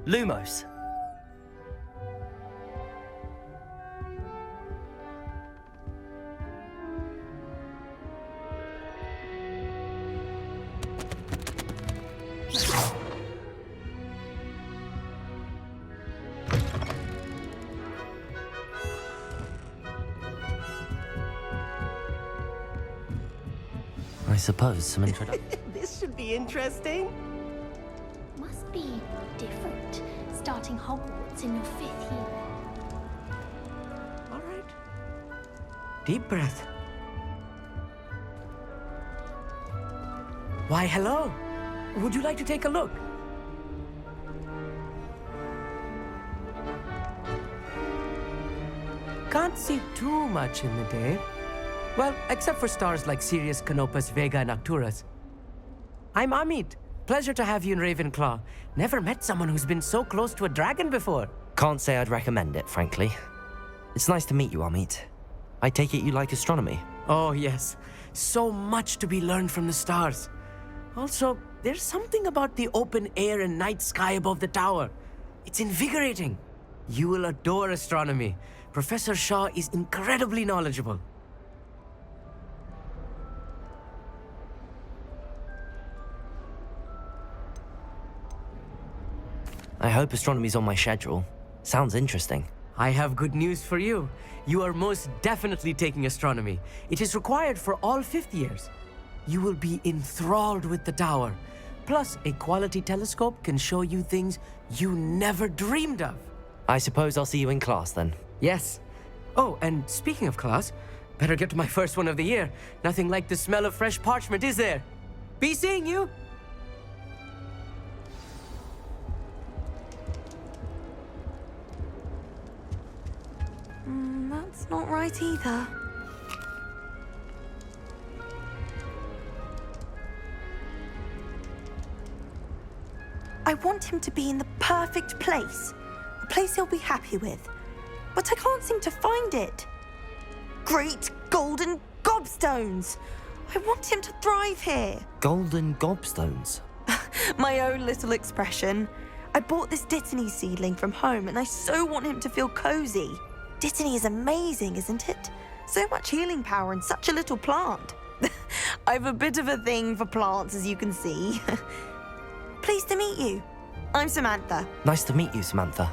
Lumos. I suppose some introduction. This should be interesting. Must be different, starting Hogwarts in your 5th year. All right. Deep breath. Why, hello. Would you like to take a look? Can't see too much in the day. Well, except for stars like Sirius, Canopus, Vega, and Arcturus. I'm Amit. Pleasure to have you in Ravenclaw. Never met someone who's been so close to a dragon before. Can't say I'd recommend it, frankly. It's nice to meet you, Amit. I take it you like astronomy. Oh, yes. So much to be learned from the stars. Also, there's something about the open air and night sky above the tower. It's invigorating. You will adore astronomy. Professor Shaw is incredibly knowledgeable. I hope astronomy's on my schedule. Sounds interesting. I have good news for you. You are most definitely taking astronomy. It is required for all 5th years. You will be enthralled with the tower. Plus, a quality telescope can show you things you never dreamed of. I suppose I'll see you in class then. Yes. Oh, and speaking of class, better get to my first one of the year. Nothing like the smell of fresh parchment, is there? Be seeing you! That's not right either. I want him to be in the perfect place. A place he'll be happy with. But I can't seem to find it. Great golden gobstones! I want him to thrive here. Golden gobstones? My own little expression. I bought this Dittany seedling from home and I so want him to feel cozy. Dittany is amazing, isn't it? So much healing power in such a little plant. I've a bit of a thing for plants, as you can see. Pleased to meet you. I'm Samantha. Nice to meet you, Samantha.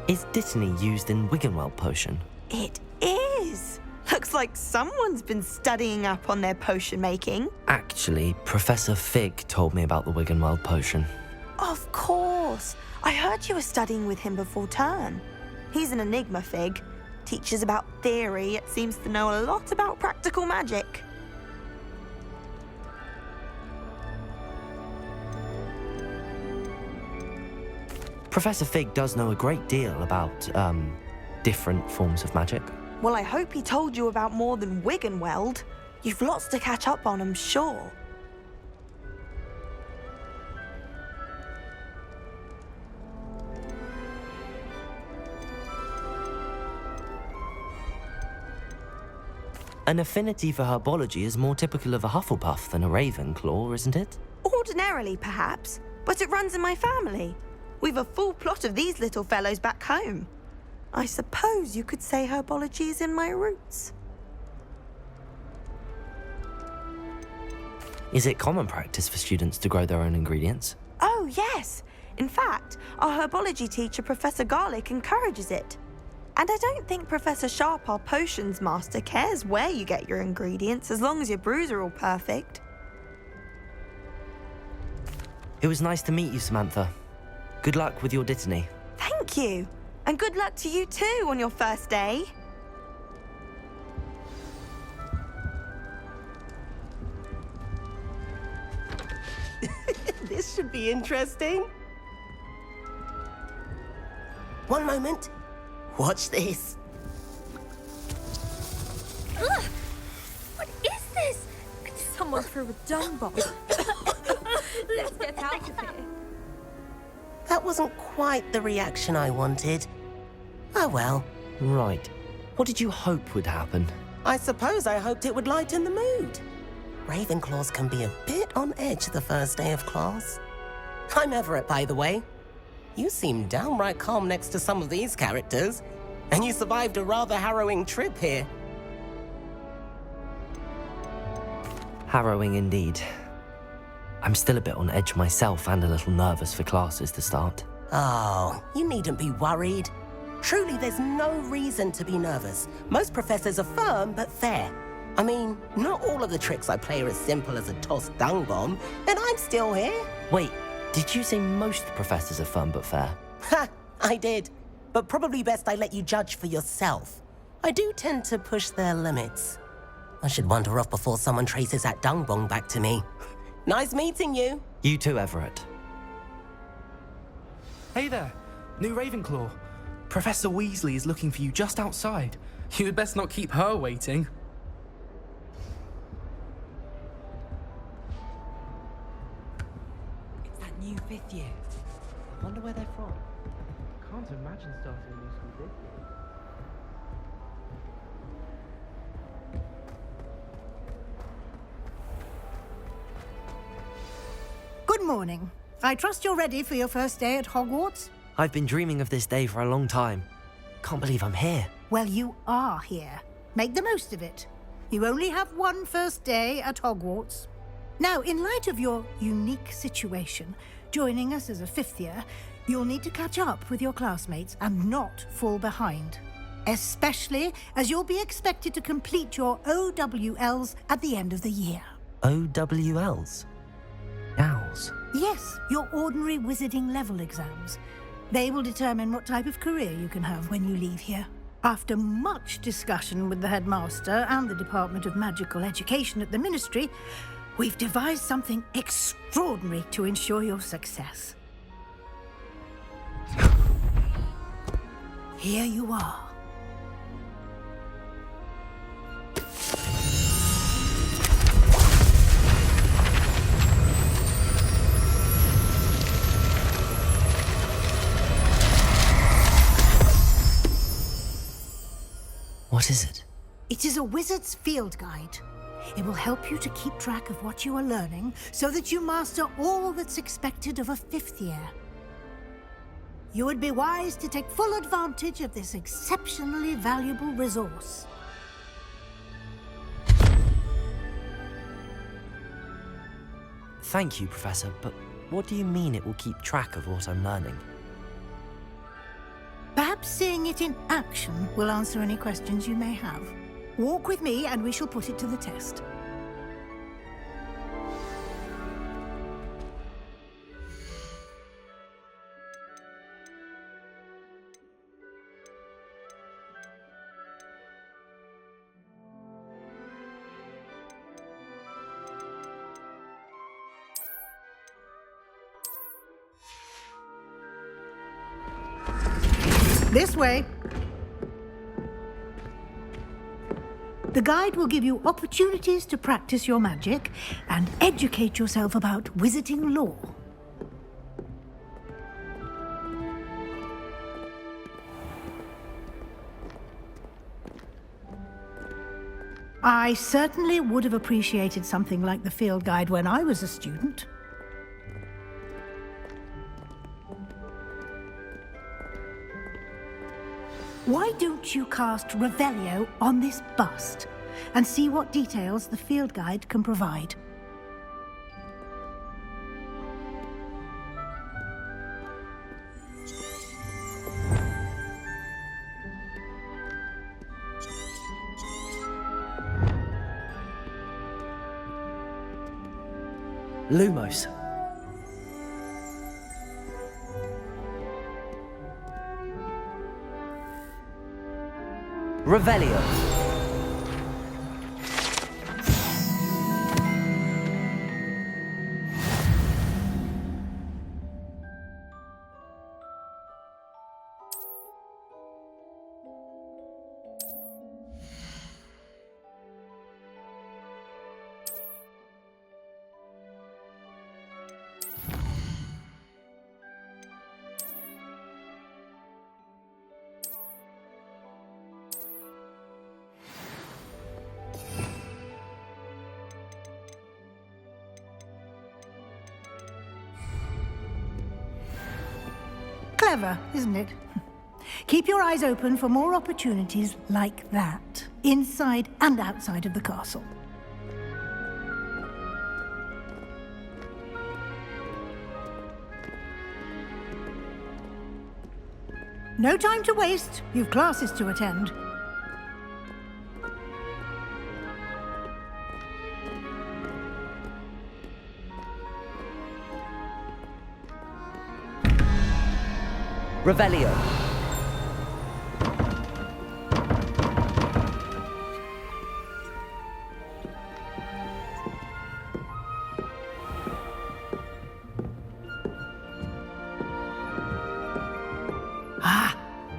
Is Dittany used in Wiggenweld potion? It is. Looks like someone's been studying up on their potion making. Actually, Professor Fig told me about the Wiggenweld potion. Of course. I heard you were studying with him before term. He's an enigma, Fig. Teaches about theory, yet seems to know a lot about practical magic. Professor Fig does know a great deal about, different forms of magic. Well, I hope he told you about more than Wiggenweld. You've lots to catch up on, I'm sure. An affinity for herbology is more typical of a Hufflepuff than a Ravenclaw, isn't it? Ordinarily, perhaps, but it runs in my family. We've a full plot of these little fellows back home. I suppose you could say herbology is in my roots. Is it common practice for students to grow their own ingredients? Oh, yes. In fact, our herbology teacher, Professor Garlick, encourages it. And I don't think Professor Sharp, our potions master, cares where you get your ingredients as long as your brews are all perfect. It was nice to meet you, Samantha. Good luck with your Dittany. Thank you. And good luck to you too on your first day. This should be interesting. One moment. Watch this. Ugh! What is this? Someone threw a dung bomb. Let's get out of here. That wasn't quite the reaction I wanted. Oh well. Right. What did you hope would happen? I suppose I hoped it would lighten the mood. Ravenclaws can be a bit on edge the first day of class. I'm Everett, by the way. You seem downright calm next to some of these characters. And you survived a rather harrowing trip here. Harrowing indeed. I'm still a bit on edge myself and a little nervous for classes to start. Oh, you needn't be worried. Truly, there's no reason to be nervous. Most professors are firm but fair. I mean, not all of the tricks I play are as simple as a tossed dung bomb, and I'm still here. Wait, did you say most professors are firm but fair? Ha! I did. But probably best I let you judge for yourself. I do tend to push their limits. I should wander off before someone traces that dung bomb back to me. Nice meeting you. You too, Everett. Hey there, new Ravenclaw. Professor Weasley is looking for you just outside. You had best not keep her waiting. It's that new 5th year. I wonder where they're from. Can't imagine starting a new school this year. Good morning. I trust you're ready for your first day at Hogwarts? I've been dreaming of this day for a long time. Can't believe I'm here. Well, you are here. Make the most of it. You only have one first day at Hogwarts. Now, in light of your unique situation, joining us as a 5th year, you'll need to catch up with your classmates and not fall behind. Especially as you'll be expected to complete your OWLs at the end of the year. OWLs? Owls? Yes, your ordinary wizarding level exams. They will determine what type of career you can have when you leave here. After much discussion with the headmaster and the Department of Magical Education at the Ministry, we've devised something extraordinary to ensure your success. Here you are. What is it? It is a wizard's field guide. It will help you to keep track of what you are learning so that you master all that's expected of a 5th year. You would be wise to take full advantage of this exceptionally valuable resource. Thank you, Professor, but what do you mean it will keep track of what I'm learning? Perhaps seeing it in action will answer any questions you may have. Walk with me and we shall put it to the test. This way. The guide will give you opportunities to practice your magic and educate yourself about wizarding lore. I certainly would have appreciated something like the field guide when I was a student. Why don't you cast Revelio on this bust and see what details the field guide can provide? Lumos. Revelio. Clever, isn't it? Keep your eyes open for more opportunities like that, inside and outside of the castle. No time to waste. You've classes to attend. Revelio.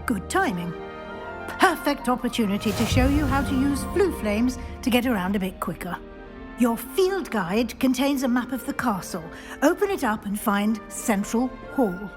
Good timing. Perfect opportunity to show you how to use flue flames to get around a bit quicker. Your field guide contains a map of the castle. Open it up and find Central Hall.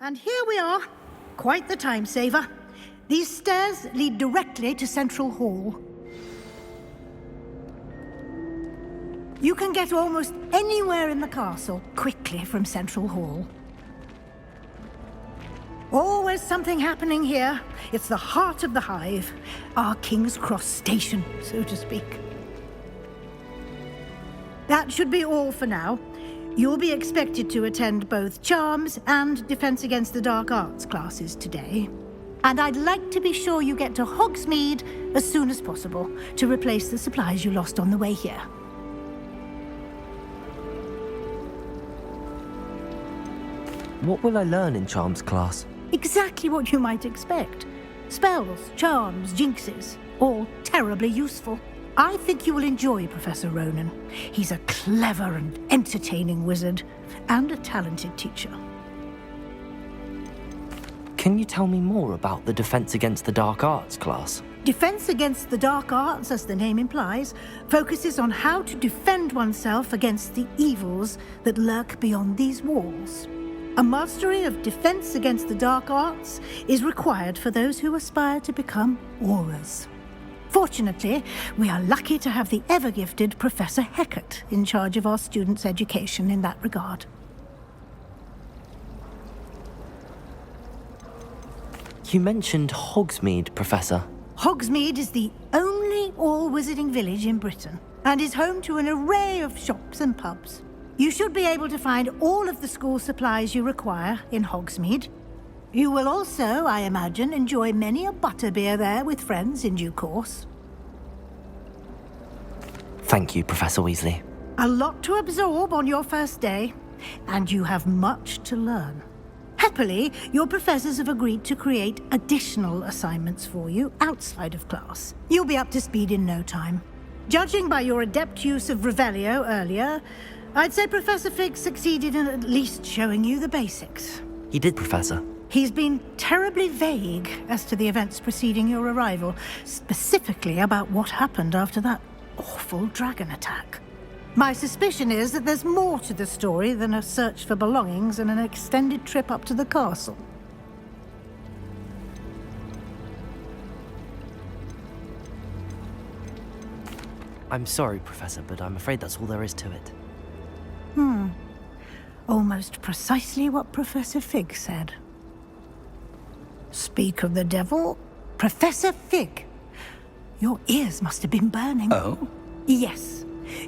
And here we are. Quite the time saver. These stairs lead directly to Central Hall. You can get almost anywhere in the castle quickly from Central Hall. Always something happening here. It's the heart of the hive, our King's Cross station, so to speak. That should be all for now. You'll be expected to attend both Charms and Defense Against the Dark Arts classes today. And I'd like to be sure you get to Hogsmeade as soon as possible to replace the supplies you lost on the way here. What will I learn in Charms class? Exactly what you might expect. Spells, charms, jinxes, all terribly useful. I think you will enjoy Professor Ronan. He's a clever and entertaining wizard, and a talented teacher. Can you tell me more about the Defense Against the Dark Arts class? Defense Against the Dark Arts, as the name implies, focuses on how to defend oneself against the evils that lurk beyond these walls. A mastery of Defense Against the Dark Arts is required for those who aspire to become Aurors. Fortunately, we are lucky to have the ever-gifted Professor Hecat in charge of our students' education in that regard. You mentioned Hogsmeade, Professor. Hogsmeade is the only all-wizarding village in Britain and is home to an array of shops and pubs. You should be able to find all of the school supplies you require in Hogsmeade. You will also, I imagine, enjoy many a butterbeer there with friends in due course. Thank you, Professor Weasley. A lot to absorb on your first day, and you have much to learn. Happily, your professors have agreed to create additional assignments for you outside of class. You'll be up to speed in no time. Judging by your adept use of Revelio earlier, I'd say Professor Fig succeeded in at least showing you the basics. He did, Professor. He's been terribly vague as to the events preceding your arrival, specifically about what happened after that awful dragon attack. My suspicion is that there's more to the story than a search for belongings and an extended trip up to the castle. I'm sorry, Professor, but I'm afraid that's all there is to it. Almost precisely what Professor Fig said. Speak of the devil. Professor Fig. Your ears must have been burning. Oh? Yes.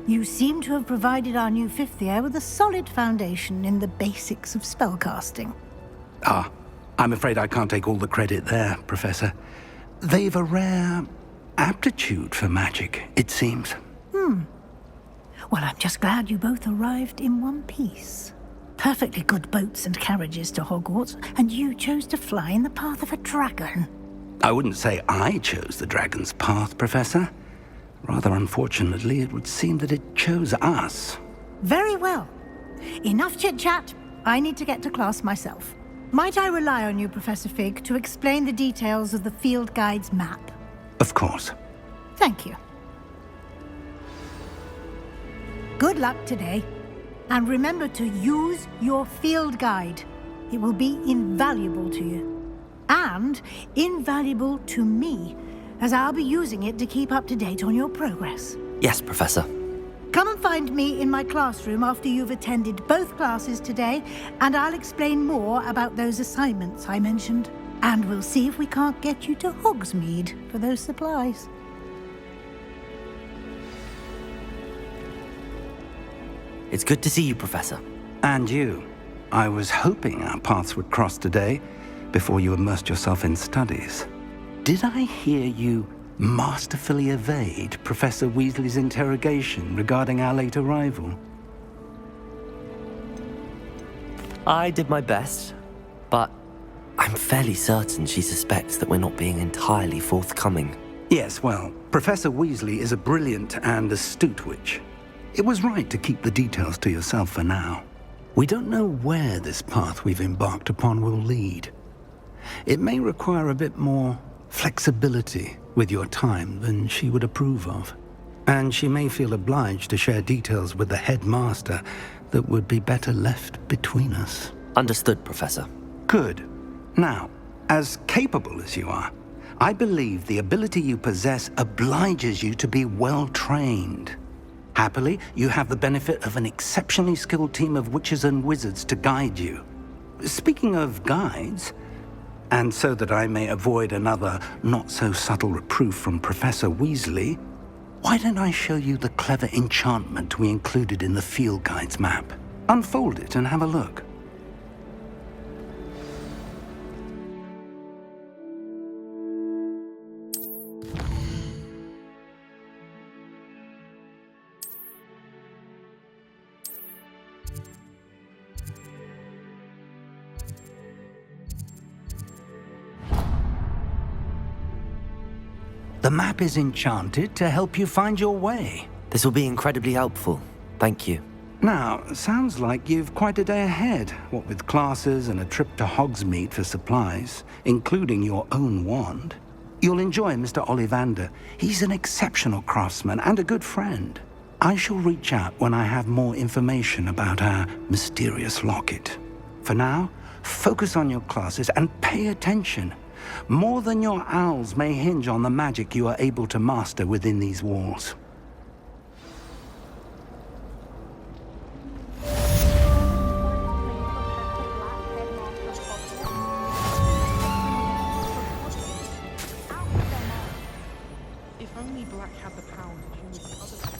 You seem to have provided our new fifth year with a solid foundation in the basics of spellcasting. Ah, I'm afraid I can't take all the credit there, Professor. They've a rare aptitude for magic, it seems. Well, I'm just glad you both arrived in one piece. Perfectly good boats and carriages to Hogwarts, and you chose to fly in the path of a dragon. I wouldn't say I chose the dragon's path, Professor. Rather unfortunately, it would seem that it chose us. Very well. Enough chit-chat. I need to get to class myself. Might I rely on you, Professor Fig, to explain the details of the field guide's map? Of course. Thank you. Good luck today. And remember to use your field guide. It will be invaluable to you. And invaluable to me, as I'll be using it to keep up to date on your progress. Yes, Professor. Come and find me in my classroom after you've attended both classes today, and I'll explain more about those assignments I mentioned. And we'll see if we can't get you to Hogsmeade for those supplies. It's good to see you, Professor. And you. I was hoping our paths would cross today, before you immersed yourself in studies. Did I hear you masterfully evade Professor Weasley's interrogation regarding our late arrival? I did my best, but I'm fairly certain she suspects that we're not being entirely forthcoming. Yes, well, Professor Weasley is a brilliant and astute witch. It was right to keep the details to yourself for now. We don't know where this path we've embarked upon will lead. It may require a bit more flexibility with your time than she would approve of. And she may feel obliged to share details with the headmaster that would be better left between us. Understood, Professor. Good. Now, as capable as you are, I believe the ability you possess obliges you to be well trained. Happily, you have the benefit of an exceptionally skilled team of witches and wizards to guide you. Speaking of guides, and so that I may avoid another not-so-subtle reproof from Professor Weasley, why don't I show you the clever enchantment we included in the field guide's map? Unfold it and have a look. The map is enchanted to help you find your way. This will be incredibly helpful. Thank you. Now, sounds like you've quite a day ahead, what with classes and a trip to Hogsmeade for supplies, including your own wand. You'll enjoy Mr. Ollivander. He's an exceptional craftsman and a good friend. I shall reach out when I have more information about our mysterious locket. For now, focus on your classes and pay attention. More than your owls may hinge on the magic you are able to master within these walls. If only Black had the power to choose other...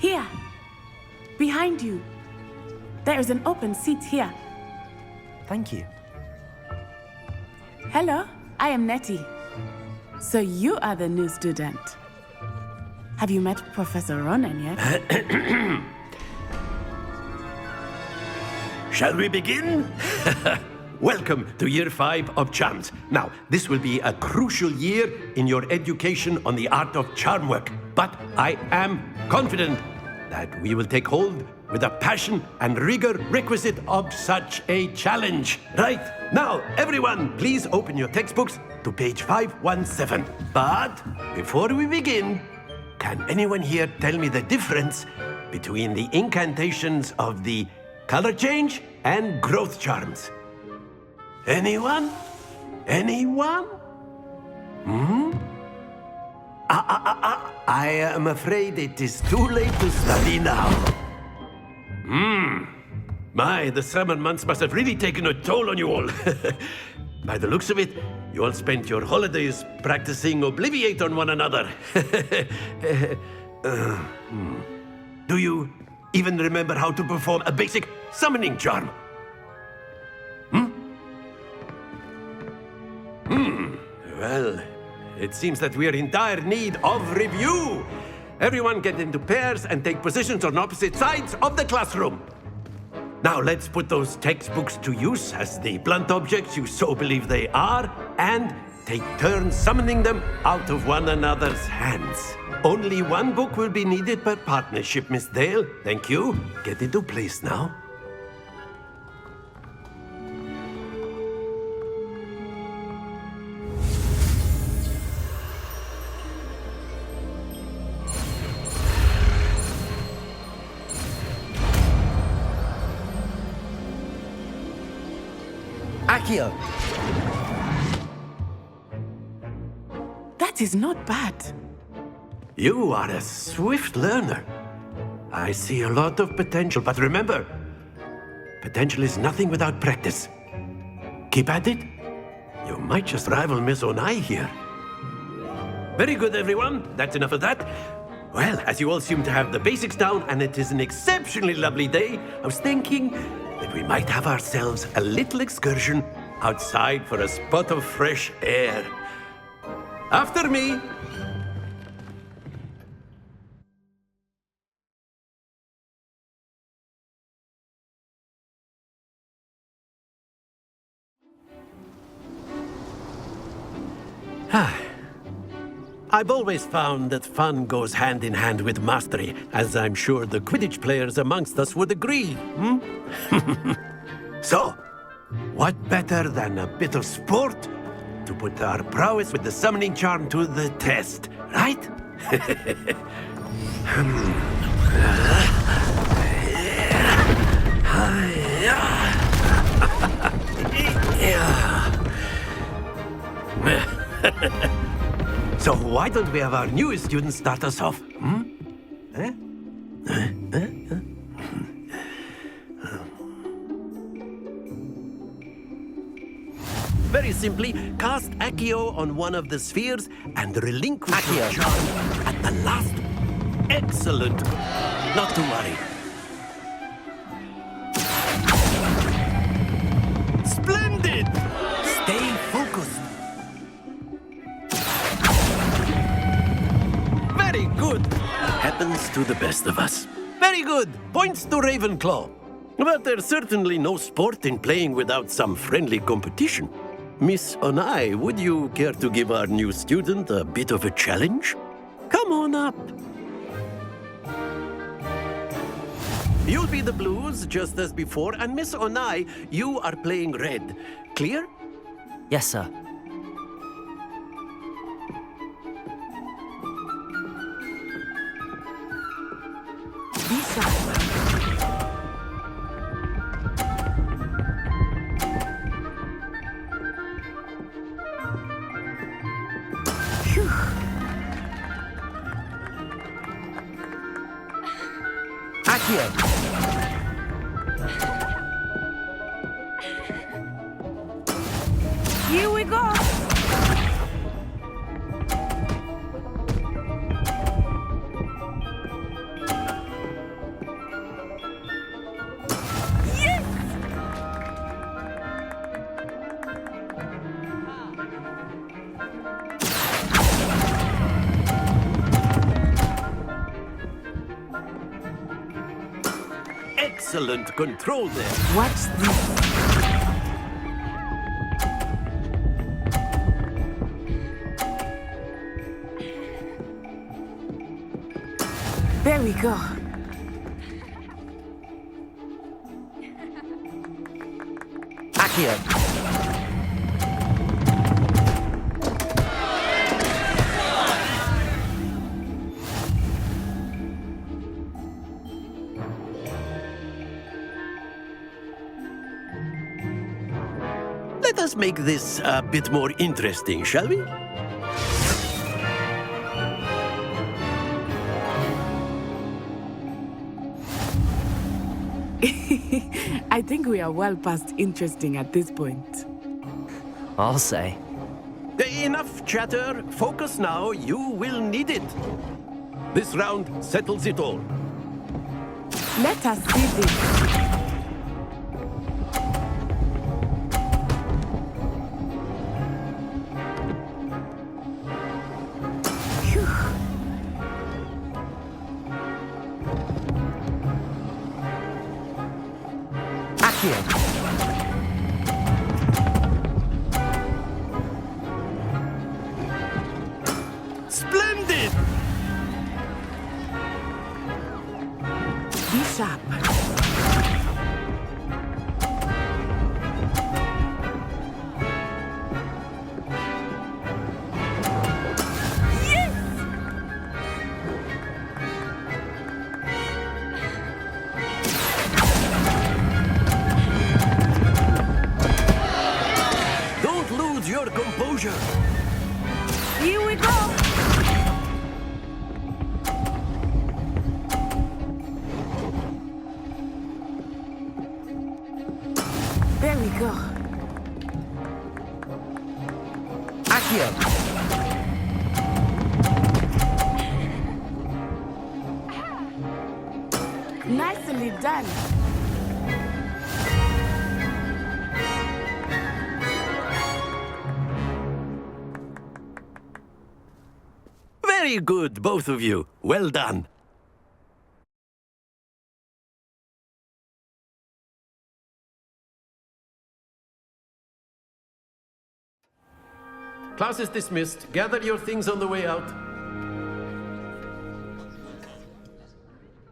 Here, behind you. There is an open seat here. Thank you. Hello, I am Nettie. So you are the new student. Have you met Professor Ronan yet? Shall we begin? Welcome to Year 5 of Charms. Now, this will be a crucial year in your education on the art of charm work. But I am confident that we will take hold with the passion and rigor requisite of such a challenge. Right, now, everyone, please open your textbooks to page 517. But before we begin, can anyone here tell me the difference between the incantations of the color change and growth charms? Anyone? Anyone? I am afraid it is too late to study now. My, the summer months must have really taken a toll on you all. By the looks of it, you all spent your holidays practicing Obliviate on one another. Do you even remember how to perform a basic summoning charm? Well, it seems that we are in dire need of review. Everyone get into pairs and take positions on opposite sides of the classroom. Now let's put those textbooks to use as the blunt objects you so believe they are, and take turns summoning them out of one another's hands. Only one book will be needed per partnership, Miss Dale. Thank you. Get into place now. Accio! That is not bad. You are a swift learner. I see a lot of potential, but remember, potential is nothing without practice. Keep at it. You might just rival Miss Onai here. Very good, everyone. That's enough of that. Well, as you all seem to have the basics down, and it is an exceptionally lovely day, I was thinking that we might have ourselves a little excursion outside for a spot of fresh air. After me. I've always found that fun goes hand in hand with mastery, as I'm sure the Quidditch players amongst us would agree. So, what better than a bit of sport to put our prowess with the summoning charm to the test, right? So why don't we have our newest student start us off? Very simply, cast Accio on one of the spheres and relinquish your charm at the last. Excellent. Not to worry. Splendid! Stay focused. Very good. Happens to the best of us. Very good. Points to Ravenclaw. But there's certainly no sport in playing without some friendly competition. Miss Onai, would you care to give our new student a bit of a challenge? Come on up. You'll be the blues, just as before, and Miss Onai, you are playing red. Clear? Yes, sir. Accio! Here we go. Excellent control there. Watch this. There we go. Accio. Let us make this a bit more interesting, shall we? I think we are well past interesting at this point. I'll say. Enough chatter. Focus now. You will need it. This round settles it all. Let us see this. Splendid! Be sharp. Don't lose your composure. Here we go. There we go. Accio. Nicely done. Very good, both of you. Well done. Class is dismissed. Gather your things on the way out.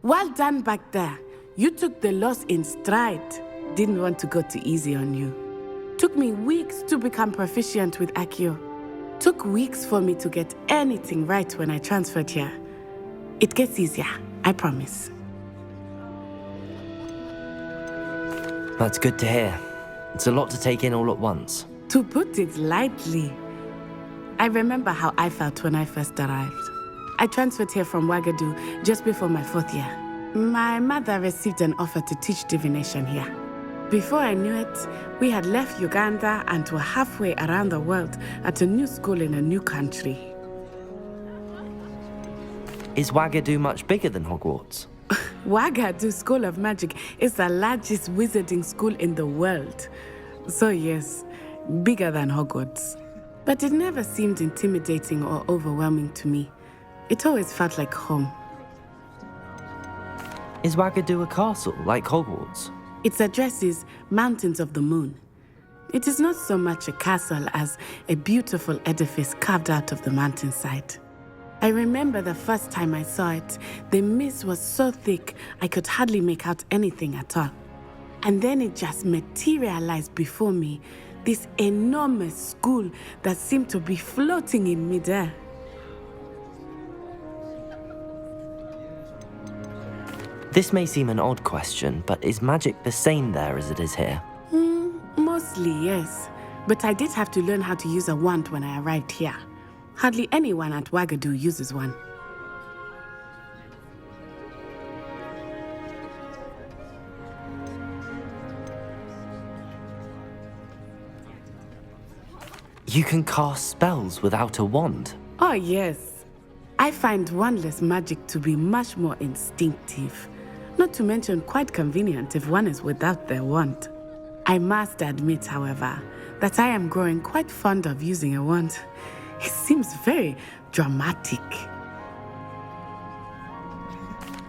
Well done back there. You took the loss in stride. Didn't want to go too easy on you. Took me weeks to become proficient with Accio. Took weeks for me to get anything right when I transferred here. It gets easier, I promise. That's good to hear. It's a lot to take in all at once. To put it lightly, I remember how I felt when I first arrived. I transferred here from Ouagadougou just before my 4th year. My mother received an offer to teach divination here. Before I knew it, we had left Uganda and were halfway around the world at a new school in a new country. Is Ouagadougou much bigger than Hogwarts? Ouagadougou School of Magic is the largest wizarding school in the world. So yes, bigger than Hogwarts. But it never seemed intimidating or overwhelming to me. It always felt like home. Is Ouagadougou a castle, like Hogwarts? Its address is Mountains of the Moon. It is not so much a castle as a beautiful edifice carved out of the mountainside. I remember the first time I saw it, the mist was so thick I could hardly make out anything at all. And then it just materialized before me, this enormous school that seemed to be floating in midair. This may seem an odd question, but is magic the same there as it is here? Mostly, yes. But I did have to learn how to use a wand when I arrived here. Hardly anyone at Ouagadougou uses one. You can cast spells without a wand. Oh, yes. I find wandless magic to be much more instinctive. Not to mention quite convenient if one is without their wand. I must admit, however, that I am growing quite fond of using a wand. It seems very dramatic.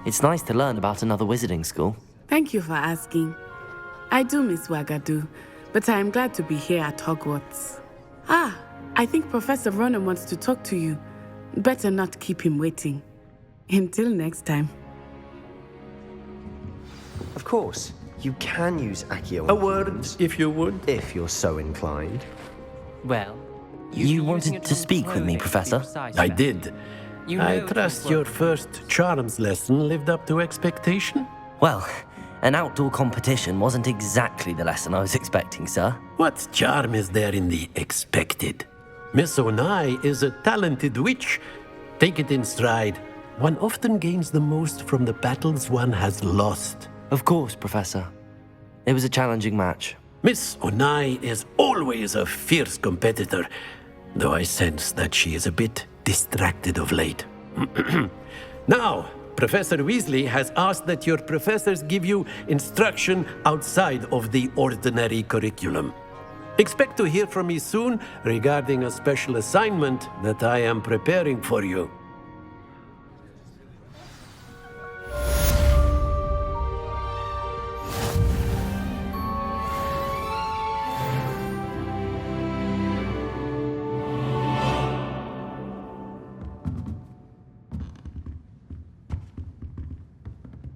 It's nice to learn about another wizarding school. Thank you for asking. I do miss Wagadu, but I am glad to be here at Hogwarts. Ah, I think Professor Ronan wants to talk to you. Better not keep him waiting. Until next time. Of course, you can use Accio. A word, if you would. If you're so inclined. Well, you wanted to speak with me, Professor? I did. I trust your first charms lesson lived up to expectation? Well, an outdoor competition wasn't exactly the lesson I was expecting, sir. What charm is there in the expected? Miss Onai is a talented witch. Take it in stride. One often gains the most from the battles one has lost. Of course, Professor. It was a challenging match. Miss Onai is always a fierce competitor, though I sense that she is a bit distracted of late. Now, Professor Weasley has asked that your professors give you instruction outside of the ordinary curriculum. Expect to hear from me soon regarding a special assignment that I am preparing for you.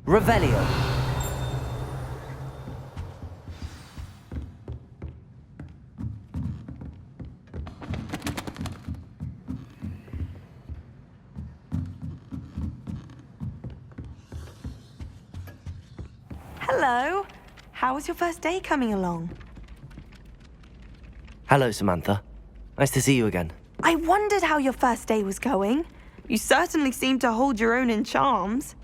Revelio. Hello. How was your first day coming along? Hello, Samantha. Nice to see you again. I wondered how your first day was going. You certainly seem to hold your own in charms.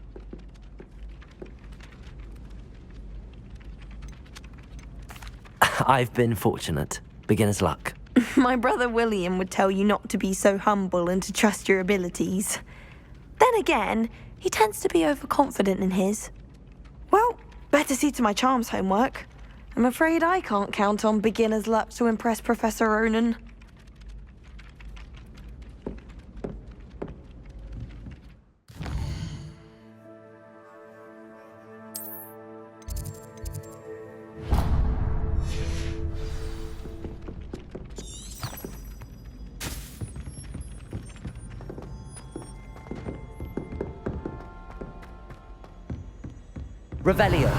I've been fortunate. Beginner's luck. My brother William would tell you not to be so humble and to trust your abilities. Then again, he tends to be overconfident in his. Well, better see to my charms homework. I'm afraid I can't count on beginner's luck to impress Professor Ronan. Revelio.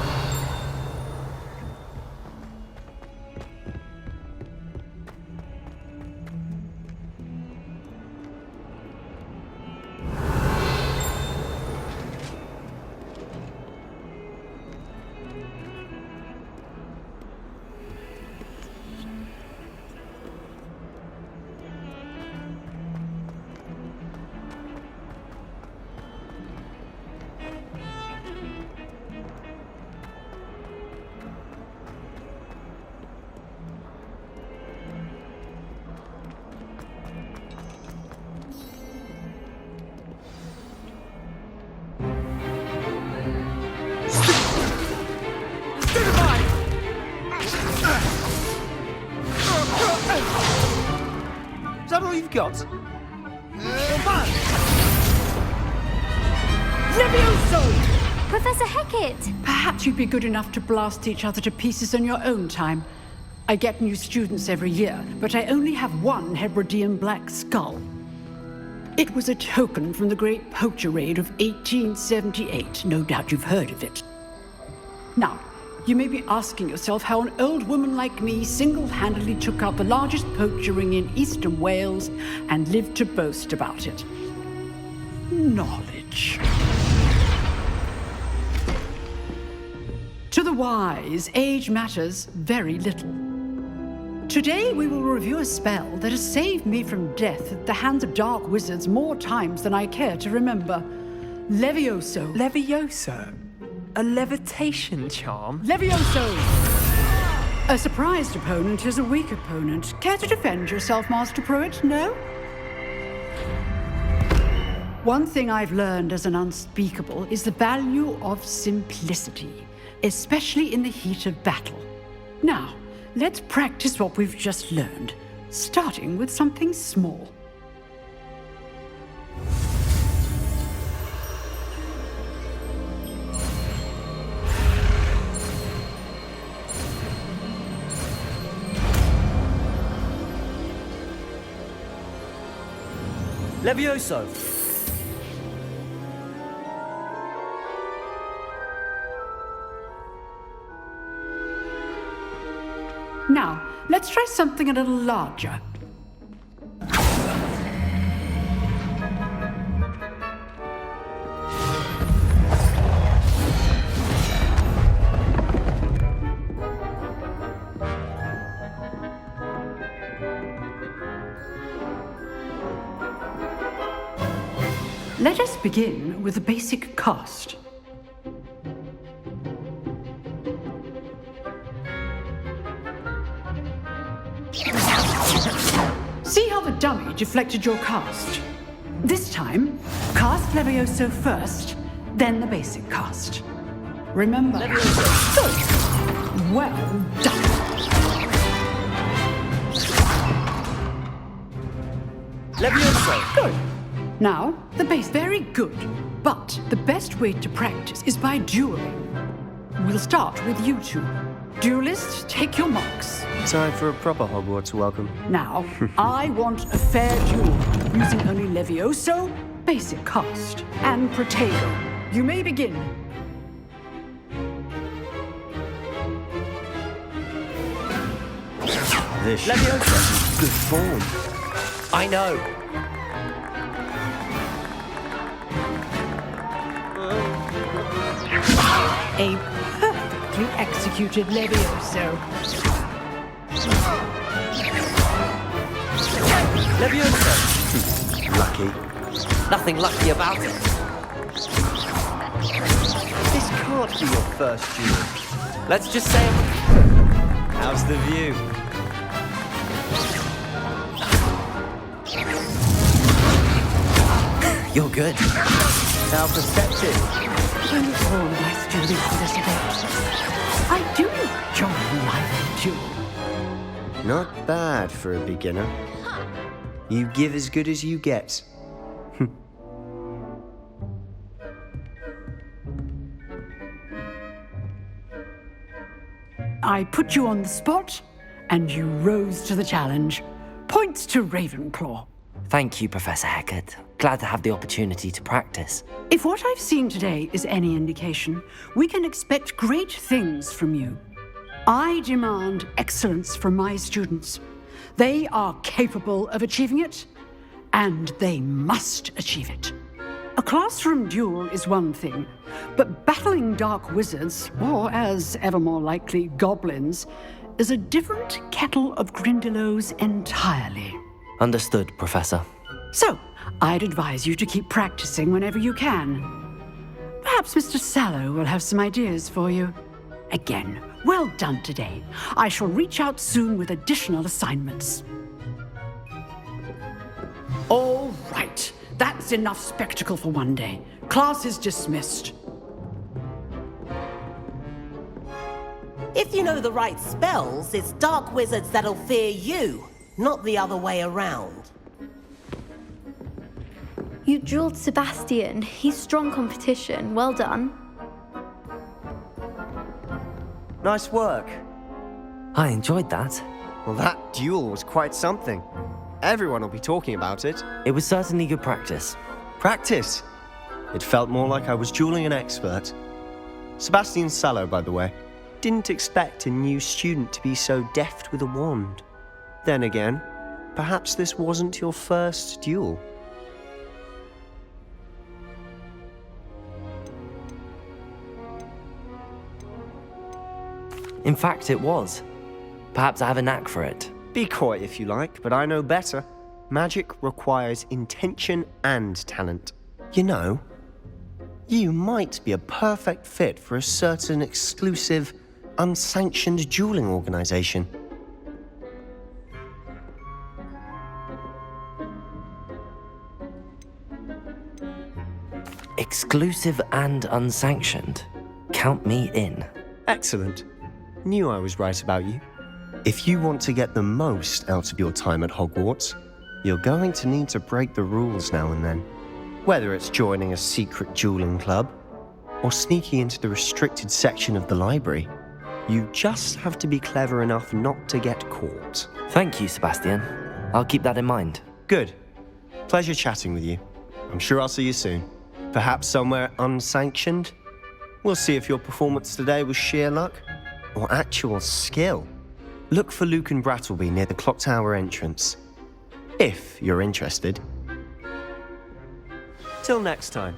Is that all you've got? Levioso! Professor Hecat! Perhaps you'd be good enough to blast each other to pieces in your own time. I get new students every year, but I only have one Hebridean black skull. It was a token from the Great Poacher Raid of 1878. No doubt you've heard of it. Now, you may be asking yourself how an old woman like me single-handedly took out the largest poacher ring in eastern Wales and lived to boast about it. Knowledge. To the wise, age matters very little. Today we will review a spell that has saved me from death at the hands of dark wizards more times than I care to remember. Levioso. Levioso? A levitation charm? Levioso! A surprised opponent is a weak opponent. Care to defend yourself, Master Pruitt? No? One thing I've learned as an unspeakable is the value of simplicity, especially in the heat of battle. Now, let's practice what we've just learned, starting with something small. Levioso! Now, let's try something a little larger. Let us begin with the basic cast. See how the dummy deflected your cast? This time, cast Levioso first, then the basic cast. Remember. Levioso. Good. Well done. Levioso! Good. Now, the base. Very good. But the best way to practice is by dueling. We'll start with you two. Duelists, take your marks. Time for a proper Hogwarts welcome. Now, I want a fair duel, using only Levioso, basic cast, and Protego. You may begin. This Levioso! good form. I know. A perfectly executed Levioso. Levioso! Lucky. Nothing lucky about it. This can't be your first duel. Let's just say... How's the view? You're good. How perceptive. When all my students participate, I do enjoy life duel. Not bad for a beginner. You give as good as you get. I put you on the spot, and you rose to the challenge. Points to Ravenclaw. Thank you, Professor Hecat. Glad to have the opportunity to practice. If what I've seen today is any indication, we can expect great things from you. I demand excellence from my students. They are capable of achieving it, and they must achieve it. A classroom duel is one thing, but battling dark wizards, or as ever more likely, goblins, is a different kettle of Grindylows entirely. Understood, Professor. So, I'd advise you to keep practicing whenever you can. Perhaps Mr. Sallow will have some ideas for you. Again, well done today. I shall reach out soon with additional assignments. All right. That's enough spectacle for one day. Class is dismissed. If you know the right spells, it's dark wizards that'll fear you, not the other way around. You dueled Sebastian. He's strong competition. Well done. Nice work. I enjoyed that. Well, that duel was quite something. Everyone will be talking about it. It was certainly good practice. Practice? It felt more like I was dueling an expert. Sebastian Sallow, by the way. Didn't expect a new student to be so deft with a wand. Then again, perhaps this wasn't your first duel. In fact, it was. Perhaps I have a knack for it. Be coy if you like, but I know better. Magic requires intention and talent. You know, you might be a perfect fit for a certain exclusive, unsanctioned dueling organization. Exclusive and unsanctioned. Count me in. Excellent. Knew I was right about you. If you want to get the most out of your time at Hogwarts, you're going to need to break the rules now and then. Whether it's joining a secret dueling club or sneaking into the restricted section of the library, you just have to be clever enough not to get caught. Thank you, Sebastian. I'll keep that in mind. Good. Pleasure chatting with you. I'm sure I'll see you soon. Perhaps somewhere unsanctioned? We'll see if your performance today was sheer luck or actual skill. Look for Luke and Brattleby near the clock tower entrance. If you're interested. Till next time.